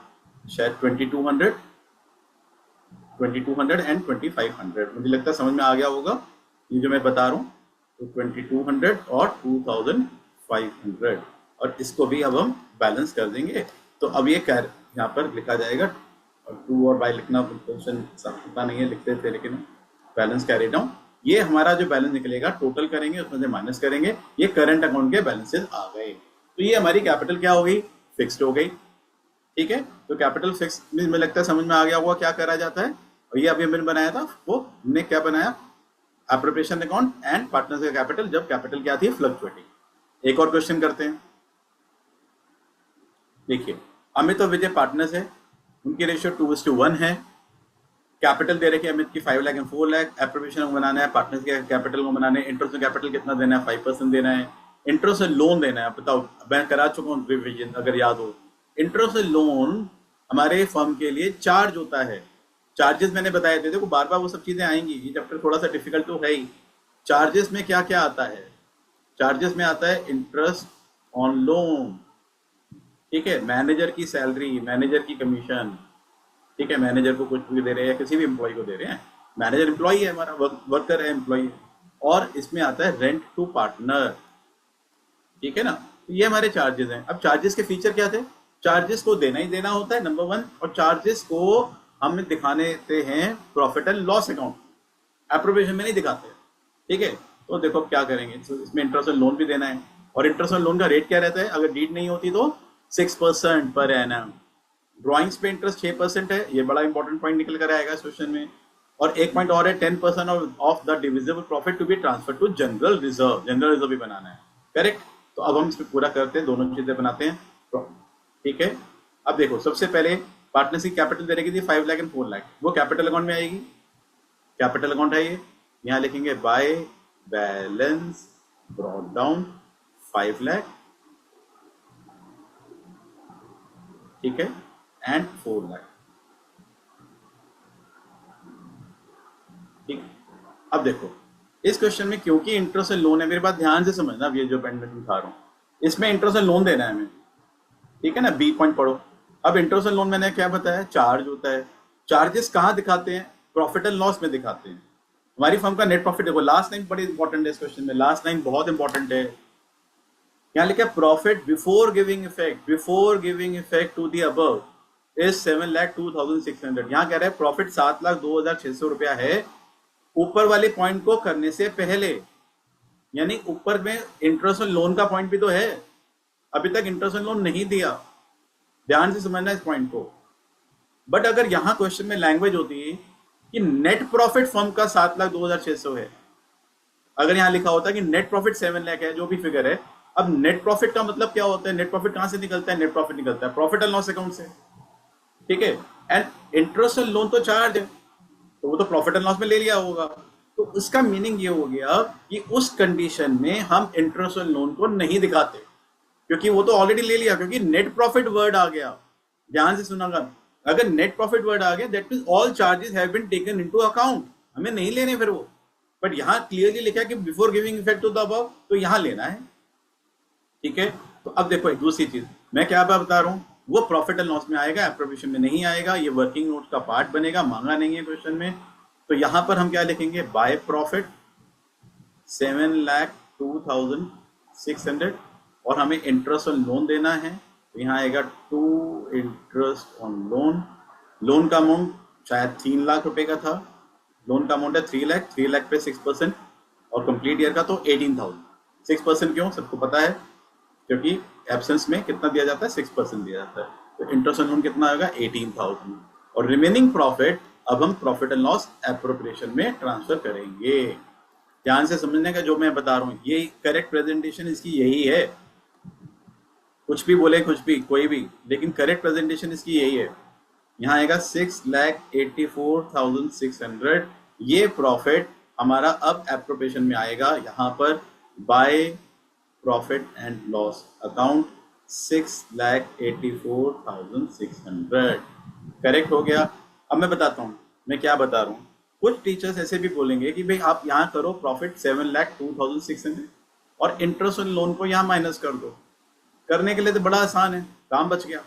शायद 2200 एंड 2500। मुझे लगता है समझ में आ गया होगा ये जो मैं बता रहा हूँ। तो 2200 और 2500, और इसको भी अब हम बैलेंस कर देंगे। तो अब ये यहाँ पर लिखा जाएगा, और 2 और बाय लिखना क्वेश्चन पता नहीं है, लिखते थे लेकिन बैलेंस कैरी डाउन। ये हमारा जो बैलेंस निकलेगा टोटल करेंगे, उसमें से माइनस करेंगे, ये करंट अकाउंट के बैलेंसेस आ गए। तो ये हमारी कैपिटल क्या हो गई, फिक्स्ड हो गई, ठीक है। तो कैपिटल फिक्स मुझे लगता है समझ में आ गया होगा क्या करा जाता है। और ये अभी हमने बनाया था, वो हमने क्या बनाया, एप्रोप्रिएशन अकाउंट एंड पार्टनर्स का कैपिटल, जब कैपिटल क्या थी, फ्लक्चुएटिंग। एक और क्वेश्चन करते हैं, देखिए अमित और विजय पार्टनर्स है, उनकी रेशियो 2:1 है। कैपिटल दे रखे अमित की 5 लाख एंड 4 लाख, एप्रोप्रिएशन को बनाना है, पार्टनर्स के कैपिटल को बनाना है, इंटरेस्ट कैपिटल कितना देना है, 5% देना है, इंटरेस्ट लोन देना है। बताओ, मैं करा चुका हूँ रिविजन अगर याद हो। इंटरेस्ट लोन हमारे फर्म के लिए चार्ज होता है, चार्जेस मैंने बताए थे, देखो बार बार वो सब चीजें आएंगी, ये चैप्टर थोड़ा सा डिफिकल्ट तो है ही। चार्जेस में क्या क्या आता है, चार्जेस में आता है इंटरेस्ट ऑन लोन, ठीक है, मैनेजर की सैलरी, मैनेजर की कमीशन, ठीक है, मैनेजर को कुछ भी दे रहे हैं, किसी भी एम्प्लॉय को दे रहे हैं, मैनेजर एम्प्लॉय है हमारा, वर्कर है, एम्प्लॉय। और इसमें आता है रेंट टू पार्टनर, ठीक है ना। तो ये हमारे चार्जेस हैं। अब चार्जेस के फीचर क्या थे, चार्जेस को देना ही देना होता है नंबर 1, और चार्जेस को हम दिखाने देते हैं profit and loss account, appropriation में नहीं दिखाते, ठीक है। तो देखो क्या करेंगे, तो इसमें इंटरेस्ट ऑन लोन भी देना है, और इंटरेस्ट ऑन लोन का रेट क्या रहता है, अगर डीड नहीं होती तो 6% पर एनम। ड्राइंग्स पे इंटरेस्ट 6% है, ये बड़ा इंपॉर्टेंट पॉइंट निकल कर आएगा इस क्वेश्चन में। और एक पॉइंट और है, 10% of the divisible profit to be transfer to general reserve, general reserve भी बनाना है, करेक्ट। तो अब हम इसमें पूरा करते हैं, दोनों चीजें बनाते हैं, ठीक है। अब देखो सबसे पहले पार्टनर्स की कैपिटल दे रखी थी 5 लाख एंड 4 लाख, वो कैपिटल अकाउंट में आएगी, कैपिटल अकाउंट है ये, यहाँ लिखेंगे by balance brought down 5 lakh, ठीक है, एंड 4 लाख। ठीक, अब देखो इस क्वेश्चन में क्योंकि इंटरेस्ट एंड लोन है, मेरे बात ध्यान से समझना, अब ये जो पेन में दिखा रहा हूँ इसमें इंटरेस्ट एंड लोन देना है हमें, ठीक है ना, बी पॉइंट पढ़ो। अब इंटरेस्ट एंड लोन मैंने क्या बताया, चार्ज होता है। चार्जेस कहाँ दिखाते हैं, प्रॉफिट एंड लॉस में दिखाते हैं। हमारी फर्म का नेट प्रॉफिट देखो, लास्ट लाइन बड़ी इंपॉर्टेंट है इस क्वेश्चन में, लास्ट लाइन बहुत इंपॉर्टेंट है। यहाँ लिखा profit before giving effect to the above is 7,02,600। यहाँ कह रहा है प्रॉफिट 7,02,600 रुपया है ऊपर वाले पॉइंट को करने से पहले, यानी ऊपर में इंटरेस्ट और लोन का पॉइंट भी तो है, अभी तक इंटरेस्ट और लोन नहीं दिया, ध्यान से समझना इस पॉइंट को। बट अगर यहां क्वेश्चन में लैंग्वेज होती है कि नेट प्रॉफिट फर्म का 7,02,600 है, अगर यहां लिखा होता कि नेट प्रॉफिट 7 लाख है, जो भी फिगर है, अब नेट प्रॉफिट का मतलब क्या होता है, नेट प्रॉफिट कहां से निकलता है, नेट प्रॉफिट निकलता है प्रॉफिट एंड लॉस अकाउंट से, ठीक है। एंड इंटरेस्ट और लोन तो चार्ज है, तो वो तो प्रॉफिट एंड लॉस में ले लिया होगा। तो उसका मीनिंग ये हो गया कि उस कंडीशन में हम इंटरेस्ट और लोन को नहीं दिखाते, क्योंकि वो तो ऑलरेडी ले लिया, क्योंकि नेट प्रॉफिट वर्ड आ गया। ध्यान से सुनागा, अगर नेट प्रॉफिट वर्ड आ गया that means all charges have been taken into account, हमें नहीं लेने फिर वो। बट यहां क्लियरली लिखा है कि before giving effect to the above, तो यहां लेना है, ठीक है। तो अब देखो एक दूसरी चीज मैं क्या बता रहा हूं, वो प्रॉफिट एंड लॉस में आएगा, एप्रोप्रिएशन में नहीं आएगा, ये वर्किंग नोट का पार्ट बनेगा, मांगा नहीं है क्वेश्चन में। तो यहां पर हम क्या लिखेंगे, बाय प्रॉफिट 7,02,600 और हमें इंटरेस्ट ऑन लोन देना है, तो यहाँ आएगा to interest on loan. Loan का अमाउंट शायद 3 लाख रुपए का था, लोन का अमाउंट है 3 लाख, 3 लाख पे 6% और कंप्लीट ईयर का तो 18,000। 6% क्यों, सबको पता है, क्योंकि एब्सेंस में कितना दिया जाता है, 6% दिया जाता है। तो इंटरेस्ट ऑन लोन कितना होगा, 18,000, और रिमेनिंग प्रॉफिट अब हम प्रॉफिट एंड लॉस एप्रोप्रिएशन में ट्रांसफर करेंगे। ध्यान से समझने का जो मैं बता रहा हूँ, ये करेक्ट प्रेजेंटेशन इसकी यही है, कुछ भी बोले कुछ भी कोई भी, लेकिन करेक्ट प्रेजेंटेशन इसकी यही है। यहाँ आएगा 6,84,600, ये प्रॉफिट हमारा अब एप्रोप्रिएशन में आएगा, यहाँ पर by profit and loss account 6,84,600 correct हो गया। अब मैं बताता हूँ मैं क्या बता रहा हूँ, कुछ टीचर्स ऐसे भी बोलेंगे कि भाई आप यहाँ करो प्रॉफिट 7,02,600 और इंटरेस्ट ऑन लोन को यहाँ माइनस कर दो। करने के लिए तो बड़ा आसान है, काम बच गया,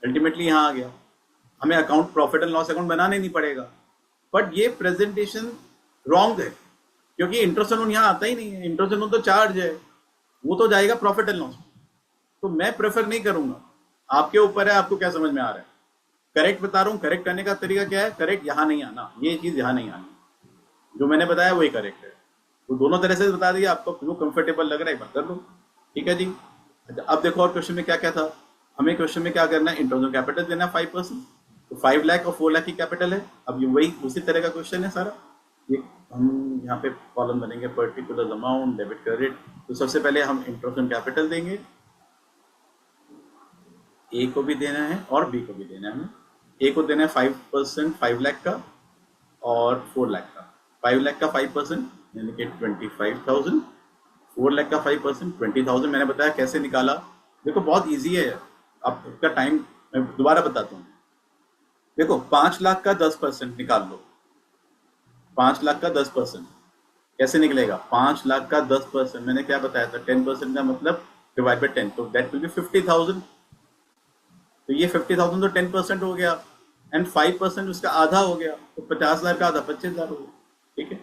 अल्टीमेटली यहाँ आ गया, हमें account profit and loss account बनाने नहीं पड़ेगा। बट ये प्रेजेंटेशन रॉन्ग है, क्योंकि इंटरेस्ट ऑन लोन यहाँ आता ही नहीं है, इंटरेस्ट ऑन लोन तो चार्ज है, वो तो जाएगा प्रॉफिट एंड लॉस। तो मैं प्रेफर नहीं करूंगा, आपके ऊपर है, आपको क्या समझ में आ रहा है। करेक्ट बता रहा हूँ, करेक्ट करने का तरीका क्या है, करेक्ट यहाँ नहीं आना, ये चीज यहाँ नहीं आनी, जो मैंने बताया वही करेक्ट है। तो दोनों तरह से बता दिया, आपको जो कंफर्टेबल लग रहा है एक बार कर लो, ठीक है जी। अच्छा अब देखो और क्वेश्चन में क्या क्या था, हमें क्वेश्चन में क्या करना है, इंटरनल कैपिटल देना है 5%, तो 5 लाख और 4 लाख की कैपिटल है। अब ये वही उसी तरह का क्वेश्चन है सारा, ये हम यहाँ पे कॉलम बनेंगे पर्टिकुलर अमाउंट डेबिट क्रेडिट। तो सबसे पहले हम इंटरनल कैपिटल देंगे, ए को भी देना है और बी को भी देना है। हमें ए को देना है 5%, 5 लाख का, और 4 लाख का। 5 लाख का 5% यानी कि 25,000, 4 लाख का 5% 20,000। मैंने बताया कैसे निकाला, देखो बहुत इजी है, अब इसका टाइम मैं दोबारा बताता हूँ। देखो 5 लाख का 10% निकाल लो, 5 लाख का 10% कैसे निकलेगा, 5 लाख का 10% मैंने क्या बताया था, 10% का मतलब डिवाइड बाय 10, तो दैट विल बी 50,000। तो ये 50,000 तो 10% हो गया, एंड 5% उसका आधा हो गया, तो 50,000 का आधा 25,000 हो गया, ठीक है।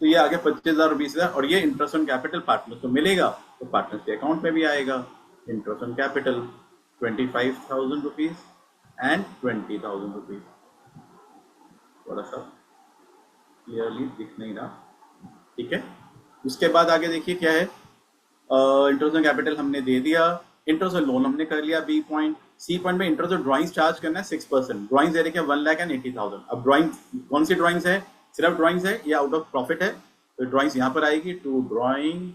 तो ये आ गया 25,000 और 20,000, और ये इंटरेस्ट ऑन कैपिटल पार्टनर्स को मिलेगा, तो पार्टनर्स के अकाउंट में भी आएगा। Interest on capital 25,000 rupees and 20,000 rupees. थोड़ा सा क्लियरली दिख नहीं रहा, ठीक है। उसके बाद आगे देखिए क्या है, इंटरेस्ट ऑन कैपिटल हमने दे दिया, इंटरेस्ट ऑन लोन हमने कर लिया बी पॉइंट। सी पॉइंट में इंटरेस्ट ऑन ड्राइंग्स चार्ज करना है 6%, ड्राइंग्स दे रखे 1,80,000। अब ड्राइंग कौन सी ड्राइंग्स है, सिर्फ ड्राइंग्स है या आउट ऑफ प्रॉफिट है, तो ड्राइंग्स यहाँ पर आएगी, टू ड्राइंग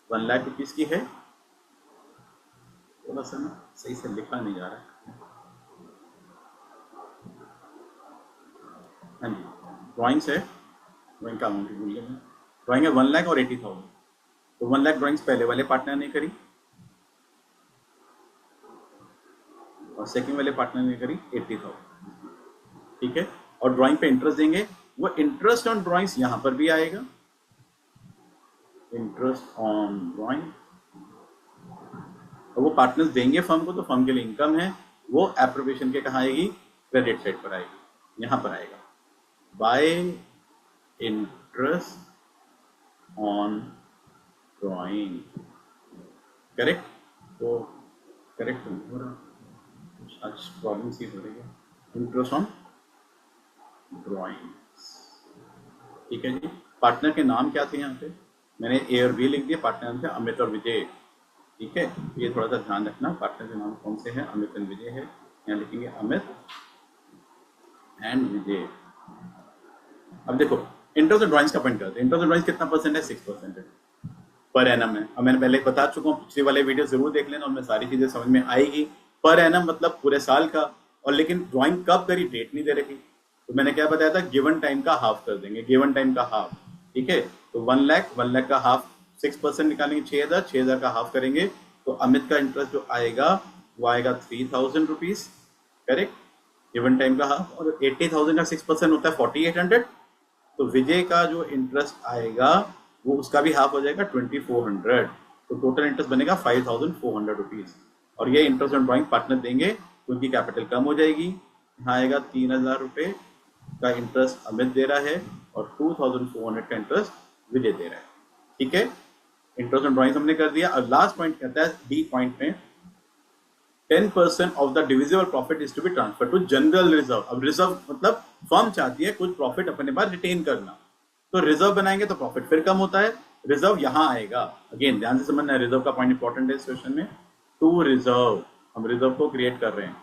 1 लाख रुपीज की है। थोड़ा सा ना सही से लिखा नहीं जा रहा है, हाँ जी ड्राइंग्स है, ड्राइंग का अमाउंट भूल गया मैं, ड्राइंग है 1,80,000, तो 1 लाख ड्राइंग्स पहले वाले पार्टनर ने करी, और सेकंड वाले पार्टनर ने करी 80,000, ठीक है। और ड्राइंग पे इंटरेस्ट देंगे, वो इंटरेस्ट ऑन ड्राइंग्स यहां पर भी आएगा, इंटरेस्ट ऑन ड्राइंग, और वो पार्टनर्स देंगे फर्म को, तो फर्म के लिए इनकम है, वो एप्रोप्रिएशन के कहाँ आएगी, क्रेडिट साइड पर आएगी, यहां पर आएगा by interest on drawing, correct. तो करेक्ट हो रहा, आज प्रॉब्लम सी हो रही है, इंटरेस्ट ऑन ड्राइंग, ठीक है जी। पार्टनर के नाम क्या थे यहाँ पे, मैंने ए और बी लिख दिया, पार्टनर थे अमित और विजय, ठीक है। ये थोड़ा सा ध्यान रखना, पार्टनर के नाम कौन से हैं, अमित एंड विजय है, यहाँ लिखेंगे अमित एंड विजय। अब देखो इंटरेस्ट ऑन ड्राइंग्स का पॉइंट करते हैं, इंटरेस्ट ऑन ड्राइंग्स कितना परसेंट है, 6% है पर एनम है। अब मैंने पहले बता चुका हूँ, पिछले वाले वीडियो जरूर देख लेना, उनमें सारी चीजें समझ में आएगी। पर एनम मतलब पूरे साल का, और लेकिन ड्राइंग कब करी डेट नहीं दे रखी, तो मैंने क्या बताया था, गिवन टाइम का हाफ कर देंगे, गिवन टाइम का हाफ, ठीक है। तो 1 लाख का हाफ 6% निकालेंगे, 6,000 का हाफ करेंगे, तो अमित का इंटरेस्ट जो आएगा वो आएगा 3,000 रुपीज, करेक्ट, गिवन टाइम का हाफ। और 80,000 का 6% होता है 4,800, तो विजय का जो इंटरेस्ट आएगा वो उसका भी हाफ हो जाएगा 2,400, तो टोटल इंटरेस्ट बनेगा 5,400 रुपीज। और ये इंटरेस्ट ऑन ड्राइंग पार्टनर देंगे तो उनकी कैपिटल कम हो जाएगी, यहाँ आएगा 3,000 रुपये का इंटरेस्ट अमित दे रहा है और 2,400 का इंटरेस्ट विजय दे रहा है, ठीक है। इंटरेस्ट ऑन ड्राइंग हमने कर दिया। और लास्ट पॉइंट कहता है डी पॉइंट में 10% of the divisible profit is to be transfer to general reserve. अब रिजर्व मतलब फर्म चाहती है कुछ प्रॉफिट अपने पास रिटेन करना, तो रिजर्व बनाएंगे तो प्रॉफिट फिर कम होता है, रिजर्व यहां आएगा। अगेन ध्यान से समझना है, रिजर्व का पॉइंट इंपॉर्टेंट है इस क्वेश्चन में। टू रिजर्व, हम रिजर्व को क्रिएट कर रहे हैं।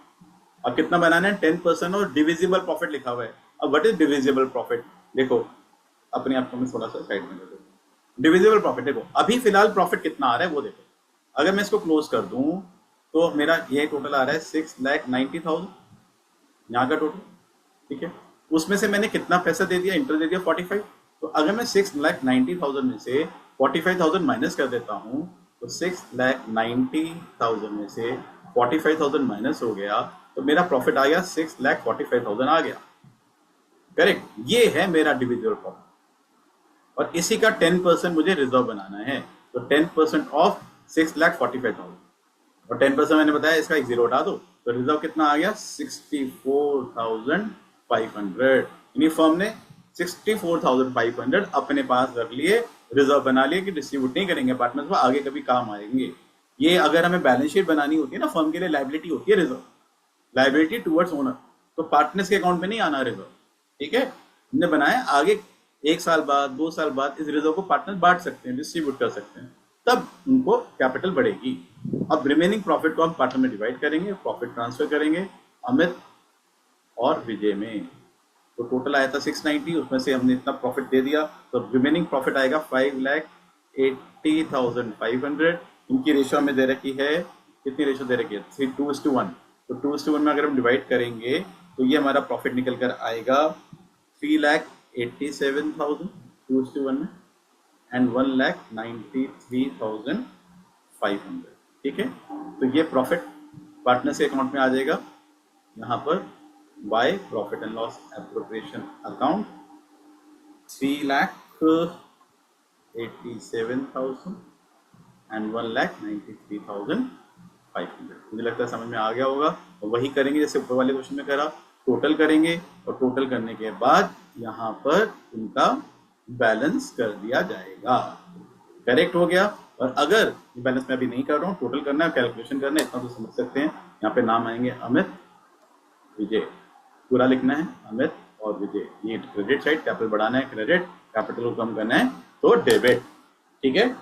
अब कितना बनाना है, 10% और डिविजिबल प्रॉफिट लिखा हुआ है। अब व्हाट इज डिविजिबल प्रॉफिट, देखो अपने आप को मैं थोड़ा सा साइड में देखो, डिविजिबल प्रॉफिट देखो अभी फिलहाल प्रॉफिट कितना आ रहा है वो देखो। अगर मैं इसको क्लोज कर दूं तो मेरा ये टोटल आ रहा है 6,90,000 यहाँ का टोटल, ठीक है। उसमें से मैंने कितना पैसा दे दिया, इंटरेस्ट दे दिया 45। तो अगर मैं 6,90,000 में से 45,000 माइनस कर देता हूँ, तो 6,90,000 में से 45,000 माइनस हो गया, तो मेरा प्रॉफिट आ गया 6,45,000 आ गया, करेक्ट। ये है मेरा डिविजिबल प्रॉफिट, और इसी का 10% मुझे रिजर्व बनाना है। तो 10% ऑफ 6,45,000, और 10% मैंने बताया इसका एक जीरो हटा दो, तो रिजर्व कितना आ गया 64,500। यानी फर्म ने 64,500 अपने पास रख लिए, रिजर्व बना लिए कि डिस्ट्रीब्यूट नहीं करेंगे पार्टनर्स को, आगे कभी काम आएंगे। ये अगर हमें बैलेंस शीट बनानी होती है ना, फर्म के लिए लायबिलिटी होती है रिजर्व, लायबिलिटी टुवर्ड्स ओनर, तो पार्टनर्स के अकाउंट में नहीं आना रिजर्व, ठीक है। हमने बनाया आगे 1 साल बाद 2 साल बाद इस रिजर्व को पार्टनर बांट सकते हैं, डिस्ट्रीब्यूट कर सकते हैं, तब उनको कैपिटल बढ़ेगी। अब रिमेनिंग प्रॉफिट को हम पार्टनर में डिवाइड करेंगे, प्रॉफिट ट्रांसफर करेंगे अमित और विजय में। तो टोटल आया था 690, उसमें से हमने इतना प्रॉफिट दे दिया, तो रिमेनिंग प्रॉफिट आएगा 5,80,500। इनकी रेशियो हमें दे रखी है, कितनी रेशियो दे रखी है, 2:1। तो 2:1 में अगर हम डिवाइड करेंगे तो ये हमारा प्रॉफिट निकल कर आएगा 3,87,000 2:1 में, एंड 1,93,500, ठीक है। तो ये प्रॉफिट पार्टनर से अकाउंट में आ जाएगा, यहाँ पर by profit and loss appropriation account 3,87,000 and 1,93,500। मुझे लगता है समझ में आ गया होगा। और वही करेंगे जैसे ऊपर वाले क्वेश्चन में करा, टोटल करेंगे, और टोटल करने के बाद यहाँ पर उनका बैलेंस कर दिया जाएगा, करेक्ट हो गया। और अगर बैलेंस मैं अभी नहीं कर रहा हूँ, टोटल करना है, कैलकुलेशन करना है, इतना तो समझ सकते हैं। यहाँ पे नाम आएंगे अमित विजय, पूरा लिखना है अमित और विजय। ये क्रेडिट साइड, कैपिटल बढ़ाना है क्रेडिट, कैपिटल को कम करना है तो डेबिट, ठीक है।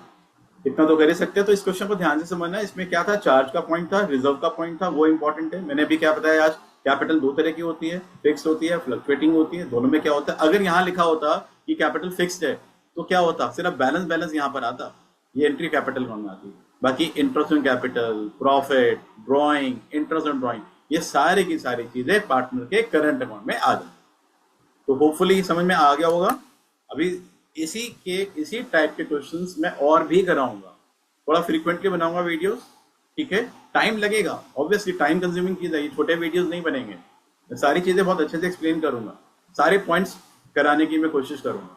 इतना तो कर ही सकते हैं। तो इस क्वेश्चन को ध्यान से समझना है। इसमें क्या था, चार्ज का पॉइंट था, रिजर्व का पॉइंट था, वो इंपॉर्टेंट है। मैंने अभी क्या बताया आज, कैपिटल 2 तरह की होती है, फिक्स होती है, फ्लक्चुएटिंग होती है। दोनों में क्या होता है, अगर यहाँ लिखा होता कि कैपिटल फिक्स्ड है तो क्या होता, सिर्फ बैलेंस यहाँ पर आता, ये एंट्री कैपिटल में आती। बाकी interest on capital, profit, drawing, interest on drawing, ये सारी की सारी चीजें पार्टनर के करंट अकाउंट में आ जाती। तो होपफुली समझ में आ गया होगा। अभी इसी टाइप के क्वेश्चंस मैं और भी कराऊंगा, थोड़ा फ्रीक्वेंटली बनाऊंगा वीडियोस, ठीक है, टाइम लगेगा, ऑब्वियसली टाइम कंज्यूमिंग चीज है, ये छोटे वीडियोस नहीं बनेंगे, मैं सारी चीजें बहुत अच्छे से एक्सप्लेन करूंगा, सारे पॉइंट्स कराने की मैं कोशिश करूंगा।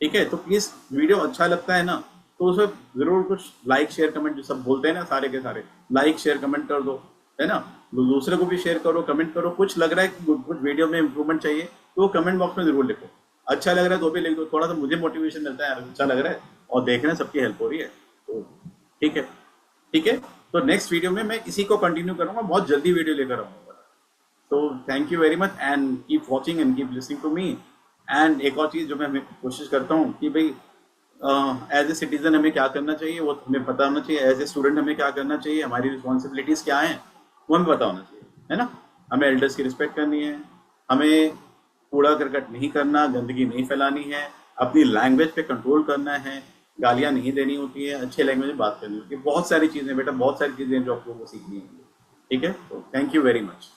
ठीक है, तो प्लीज वीडियो अच्छा लगता है ना तो उसमें जरूर कुछ लाइक शेयर कमेंट जो सब बोलते हैं ना, सारे के सारे लाइक शेयर कमेंट कर दो, है ना। दूसरे को भी शेयर करो, कमेंट करो, कुछ लग रहा है कि कुछ वीडियो में इंप्रूवमेंट चाहिए तो कमेंट बॉक्स में जरूर लिखो। अच्छा लग रहा है तो भी लिख दो, थोड़ा सा मुझे मोटिवेशन मिलता है यार, अच्छा लग रहा है और देख रहे हैं सबकी हेल्प हो रही है तो ठीक है। ठीक है, तो नेक्स्ट वीडियो में मैं इसी को कंटिन्यू करूंगा, बहुत जल्दी वीडियो लेकर आऊंगा। तो thank you very much and keep watching and keep listening to me. And एक और चीज़ जो मैं कोशिश करता हूँ कि भाई एज ए सिटीजन हमें क्या करना चाहिए वो हमें पता होना चाहिए, एज ए स्टूडेंट हमें क्या करना चाहिए, हमारी रिस्पॉन्सिबिलिटीज़ क्या हैं वो हमें पता होना चाहिए, है ना। हमें एल्डर्स की रिस्पेक्ट करनी है, हमें कूड़ा करकट नहीं करना, गंदगी नहीं फैलानी है, अपनी लैंग्वेज पे कंट्रोल करना है, गालियाँ नहीं देनी होती है, अच्छे लैंग्वेज में बात करनी होती है, बहुत सारी चीज़ें बेटा, बहुत सारी चीज़ें जो आप लोगों को सीखनी है। ठीक है, तो थैंक यू वेरी मच।